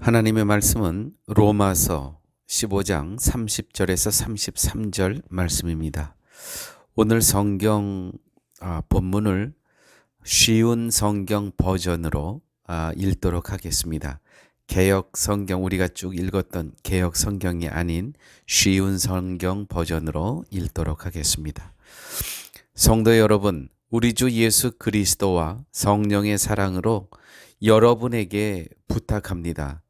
하나님의 말씀은 로마서 15장 30절에서 33절 말씀입니다. 오늘 성경 본문을 쉬운 성경 버전으로 읽도록 하겠습니다. 개역 성경, 우리가 쭉 읽었던 개역 성경이 아닌 쉬운 성경 버전으로 읽도록 하겠습니다. 성도 여러분, 우리 주 예수 그리스도와 성령의 사랑으로 여러분에게 부탁합니다.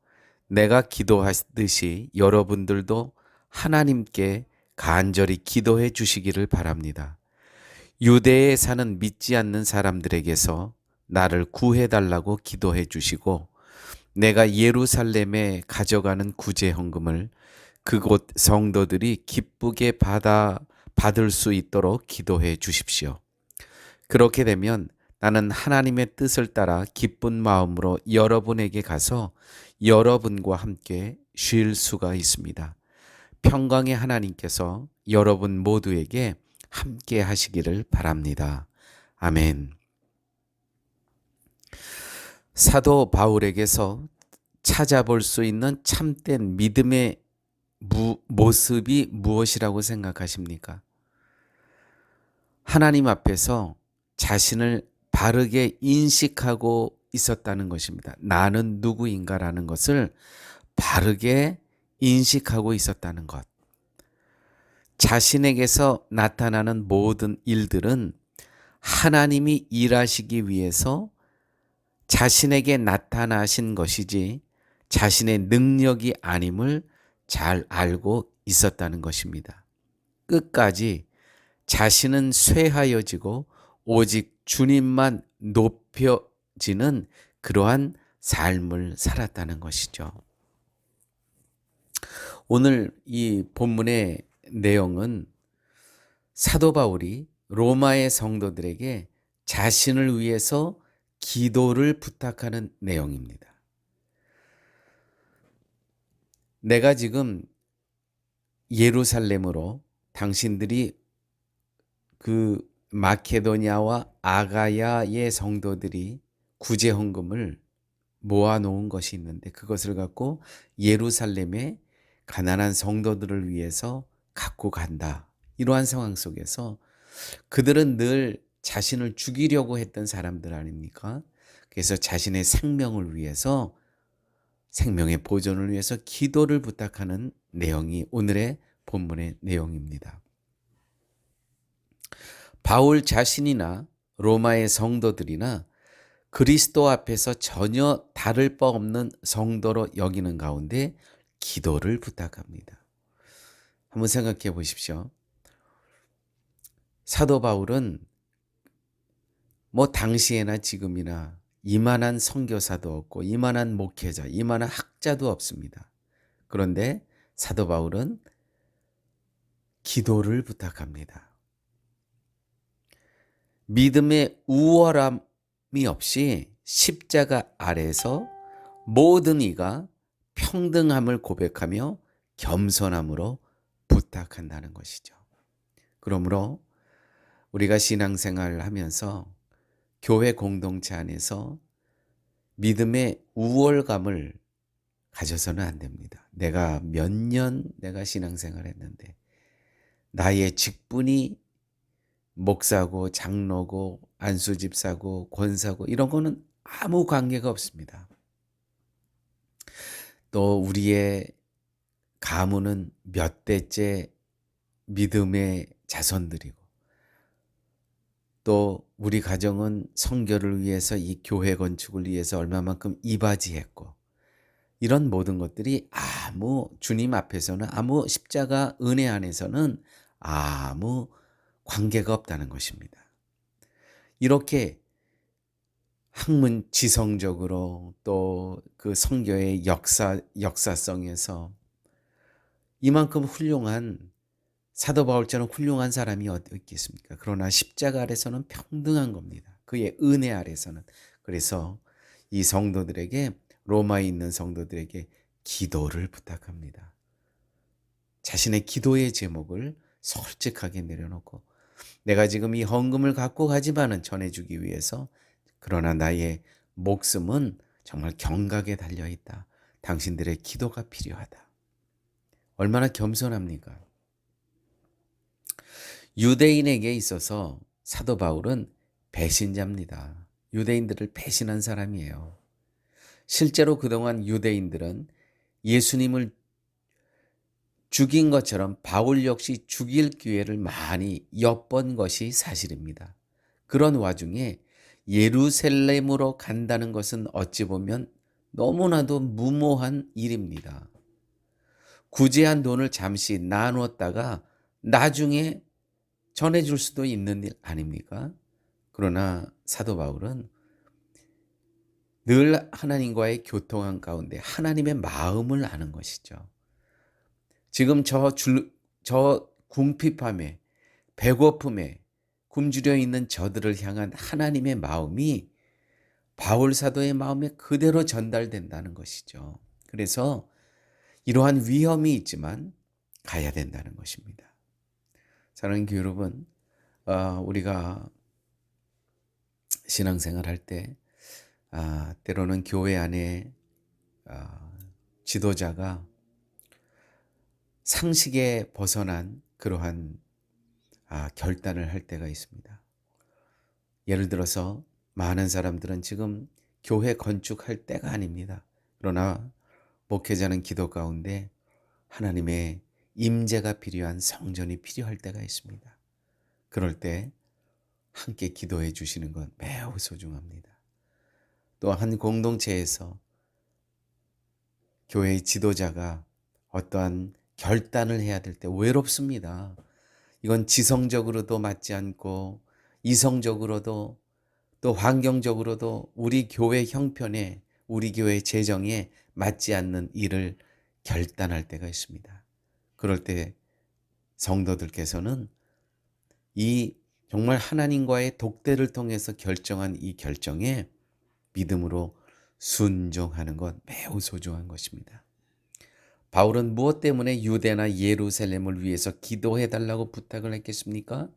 내가 기도하듯이 여러분들도 하나님께 간절히 기도해 주시기를 바랍니다. 유대에 사는 믿지 않는 사람들에게서 나를 구해달라고 기도해 주시고, 내가 예루살렘에 가져가는 구제 헌금을 그곳 성도들이 기쁘게 받을 수 있도록 기도해 주십시오. 그렇게 되면 나는 하나님의 뜻을 따라 기쁜 마음으로 여러분에게 가서 여러분과 함께 쉴 수가 있습니다. 평강의 하나님께서 여러분 모두에게 함께 하시기를 바랍니다. 아멘. 사도 바울에게서 찾아볼 수 있는 참된 믿음의 모습이 무엇이라고 생각하십니까? 하나님 앞에서 자신을 바르게 인식하고 있었다는 것입니다. 나는 누구인가라는 것을 바르게 인식하고 있었다는 것. 자신에게서 나타나는 모든 일들은 하나님이 일하시기 위해서 자신에게 나타나신 것이지 자신의 능력이 아님을 잘 알고 있었다는 것입니다. 끝까지 자신은 쇠하여지고 오직 주님만 높여지는 그러한 삶을 살았다는 것이죠. 오늘 이 본문의 내용은 사도 바울이 로마의 성도들에게 자신을 위해서 기도를 부탁하는 내용입니다. 내가 지금 예루살렘으로 당신들이 그 마케도냐와 아가야의 성도들이 구제 헌금을 모아놓은 것이 있는데, 그것을 갖고 예루살렘의 가난한 성도들을 위해서 갖고 간다. 이러한 상황 속에서 그들은 늘 자신을 죽이려고 했던 사람들 아닙니까? 그래서 자신의 생명을 위해서, 생명의 보존을 위해서 기도를 부탁하는 내용이 오늘의 본문의 내용입니다. 바울 자신이나 로마의 성도들이나 그리스도 앞에서 전혀 다를 바 없는 성도로 여기는 가운데 기도를 부탁합니다. 한번 생각해 보십시오. 사도 바울은 당시에나 지금이나 이만한 선교사도 없고 이만한 목회자, 이만한 학자도 없습니다. 그런데 사도 바울은 기도를 부탁합니다. 믿음의 우월함이 없이 십자가 아래서 모든 이가 평등함을 고백하며 겸손함으로 부탁한다는 것이죠. 그러므로 우리가 신앙생활을 하면서 교회 공동체 안에서 믿음의 우월감을 가져서는 안 됩니다. 내가 몇 년 내가 신앙생활을 했는데 나의 직분이 목사고 장로고 안수집사고 권사고 이런 거는 아무 관계가 없습니다. 또 우리의 가문은 몇 대째 믿음의 자손들이고, 또 우리 가정은 선교를 위해서 이 교회 건축을 위해서 얼마만큼 이바지했고, 이런 모든 것들이 주님 앞에서는 아무 십자가 은혜 안에서는 아무 관계가 없다는 것입니다. 이렇게 학문 지성적으로 또 그 선교의 역사성에서 이만큼 훌륭한 사도 바울처럼 훌륭한 사람이 어디 있겠습니까? 그러나 십자가 아래서는 평등한 겁니다. 그의 은혜 아래서는. 그래서 이 성도들에게, 로마에 있는 성도들에게 기도를 부탁합니다. 자신의 기도의 제목을 솔직하게 내려놓고, 내가 지금 이 헌금을 갖고 가지만은 전해주기 위해서, 그러나 나의 목숨은 정말 경각에 달려있다. 당신들의 기도가 필요하다. 얼마나 겸손합니까? 유대인에게 있어서 사도 바울은 배신자입니다. 유대인들을 배신한 사람이에요. 실제로 그동안 유대인들은 예수님을 죽인 것처럼 바울 역시 죽일 기회를 많이 엿본 것이 사실입니다. 그런 와중에 예루살렘으로 간다는 것은 어찌 보면 너무나도 무모한 일입니다. 구제한 돈을 잠시 나누었다가 나중에 전해줄 수도 있는 일 아닙니까? 그러나 사도 바울은 늘 하나님과의 교통한 가운데 하나님의 마음을 아는 것이죠. 지금 저 궁핍함에, 배고픔에 굶주려 있는 저들을 향한 하나님의 마음이 바울 사도의 마음에 그대로 전달된다는 것이죠. 그래서 이러한 위험이 있지만 가야 된다는 것입니다. 사랑하는 교회 여러분, 우리가 신앙생활 할 때 때로는 교회 안에 지도자가 상식에 벗어난 그러한 결단을 할 때가 있습니다. 예를 들어서 많은 사람들은 지금 교회 건축할 때가 아닙니다. 그러나 목회자는 기도 가운데 하나님의 임재가 필요한 성전이 필요할 때가 있습니다. 그럴 때 함께 기도해 주시는 건 매우 소중합니다. 또 한 공동체에서 교회의 지도자가 어떠한 결단을 해야 될 때 외롭습니다. 이건 지성적으로도 맞지 않고 이성적으로도 또 환경적으로도 우리 교회 형편에 우리 교회 재정에 맞지 않는 일을 결단할 때가 있습니다. 그럴 때 성도들께서는 이 정말 하나님과의 독대를 통해서 결정한 이 결정에 믿음으로 순종하는 것 매우 소중한 것입니다. 바울은 무엇 때문에 유대나 예루살렘을 위해서 기도해 달라고 부탁을 했겠습니까?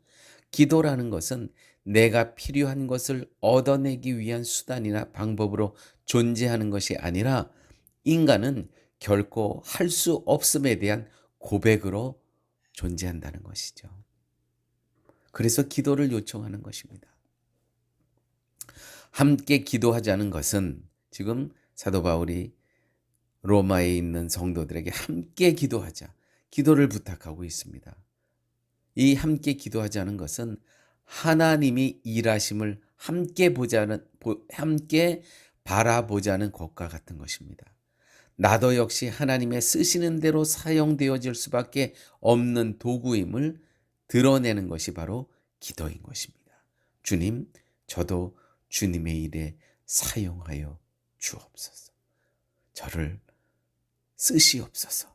기도라는 것은 내가 필요한 것을 얻어내기 위한 수단이나 방법으로 존재하는 것이 아니라 인간은 결코 할 수 없음에 대한 고백으로 존재한다는 것이죠. 그래서 기도를 요청하는 것입니다. 함께 기도하자는 것은 지금 사도 바울이 로마에 있는 성도들에게 함께 기도하자, 기도를 부탁하고 있습니다. 이 함께 기도하자는 것은 하나님이 일하심을 함께 바라보자는 것과 같은 것입니다. 나도 역시 하나님의 쓰시는 대로 사용되어질 수밖에 없는 도구임을 드러내는 것이 바로 기도인 것입니다. 주님, 저도 주님의 일에 사용하여 주옵소서. 저를 쓰시옵소서.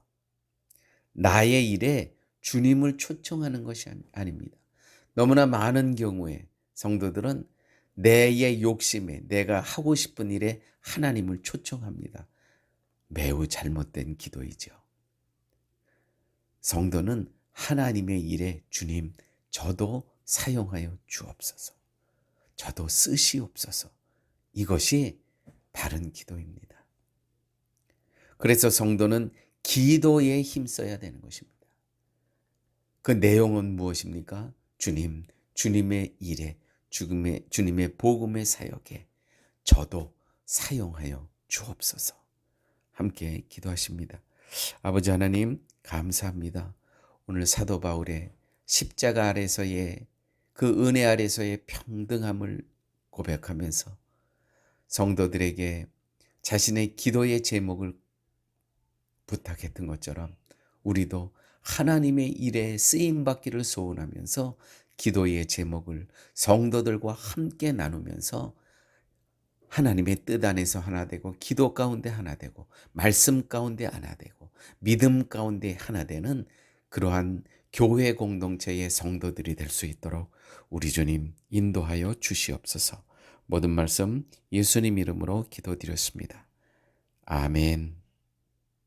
나의 일에 주님을 초청하는 것이 아닙니다. 너무나 많은 경우에 성도들은 내의 욕심에 내가 하고 싶은 일에 하나님을 초청합니다. 매우 잘못된 기도이죠. 성도는 하나님의 일에 주님, 저도 사용하여 주옵소서. 저도 쓰시옵소서. 이것이 바른 기도입니다. 그래서 성도는 기도에 힘써야 되는 것입니다. 그 내용은 무엇입니까? 주님, 주님의 일에, 주님의 복음의 사역에 저도 사용하여 주옵소서. 함께 기도하십니다. 아버지 하나님, 감사합니다. 오늘 사도 바울의 십자가 아래서의 그 은혜 아래서의 평등함을 고백하면서 성도들에게 자신의 기도의 제목을 부탁했던 것처럼 우리도 하나님의 일에 쓰임받기를 소원하면서 기도의 제목을 성도들과 함께 나누면서 하나님의 뜻 안에서 하나 되고 기도 가운데 하나 되고 말씀 가운데 하나 되고 믿음 가운데 하나 되는 그러한 교회 공동체의 성도들이 될 수 있도록 우리 주님 인도하여 주시옵소서. 모든 말씀 예수님 이름으로 기도드렸습니다. 아멘.